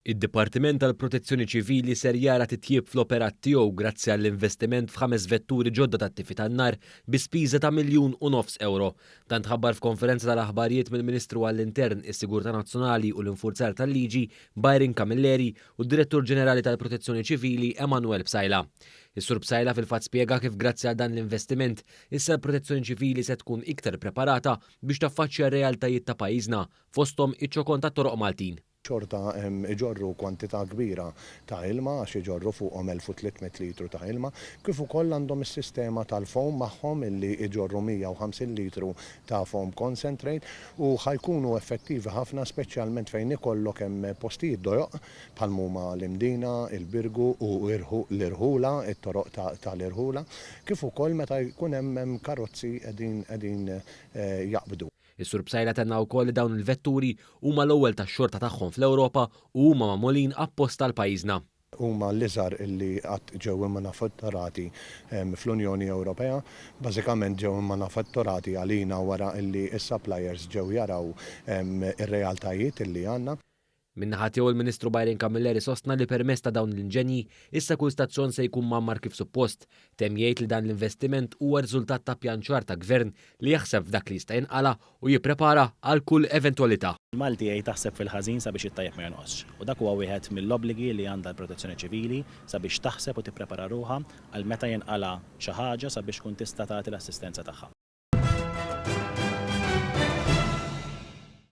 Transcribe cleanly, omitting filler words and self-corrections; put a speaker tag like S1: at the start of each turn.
S1: Id-Dipartiment tal-Protezzjoni Ċivili ser jara titjib fl-operat tiegħu grazzi għall-investiment f'5 vetturi ġodda tat-tifi tan-nar bi spiża ta' €1,500,000. Dan tħabbar f'konferenza tal-aħbarijiet mill-Ministru għall-Intern, is-Sigurtà Nazzjonali u l-Infurzar tal-Liġi Byron Camilleri u d-Direttur Ġenerali tal-Protezzjoni Ċivili Emanuel Bsajla. Is-Sur Bsajla fil-fatt spjega kif grazzi għal dan l-investiment issa l-Protezzjoni Ċivili se tkun iktar preparata biex taffaċċja r-realtajiet ta' pajjiżna fosthom iċ-ċokon tat-toroq Maltin.
S2: Xorta iġorru kwantità kbira ta' ilma għax iġorru fuqhom 1300 litru ta' ilma, kif ukoll għandhom is-sistema tal-foam magħhom illi iġorru 150 litru ta' foam concentrate u ħajkunu effettivi ħafna speċjalment fejn ikollok hemm postijiet dojoq bħal huma l-Imdina, il-Birgu u l-Irħula, it-toroq tal-Irħula, kif ukoll meta jkun hemm karozzi qegħdin jaqbdu.
S1: Is-Sur Bsajla tenna wkoll li dawn il-vetturi huma l-ewwel tax-xorta tagħhom fl-Ewropa u huma magħmulin apposta għal pajjiżna.
S2: Huma l-iżgħar illi qatt ġew immanufatturati fl-Unjoni Ewropea, bażikament ġew immanufatturati għalina wara illi s-suppliers ġew jaraw ir-realtajiet illi għandna.
S1: Min-naħa tiegħu il-Ministru Byron Camilleri sostna li permezz ta' dawn l-inġenji issa kull stazzjon se jkun mammar kif suppost. Temm jgħid li dan l-investiment huwa riżultat ta' pjanċar ta' gvern li jaħseb f'dak li jista' jinqala u jipprepara għal kull eventwalità.
S3: Malti jgħid taħseb fil-ħażin sabiex it-tajjeb ma jonqosx. U dak huwa wieħed mill-obbligi li għandha l-Protezzjoni Ċivili sabiex taħseb u tipprepara ruħha għal meta jinqala xi ħaġa sabiex tkun tista' tagħti l-assistenza tagħha.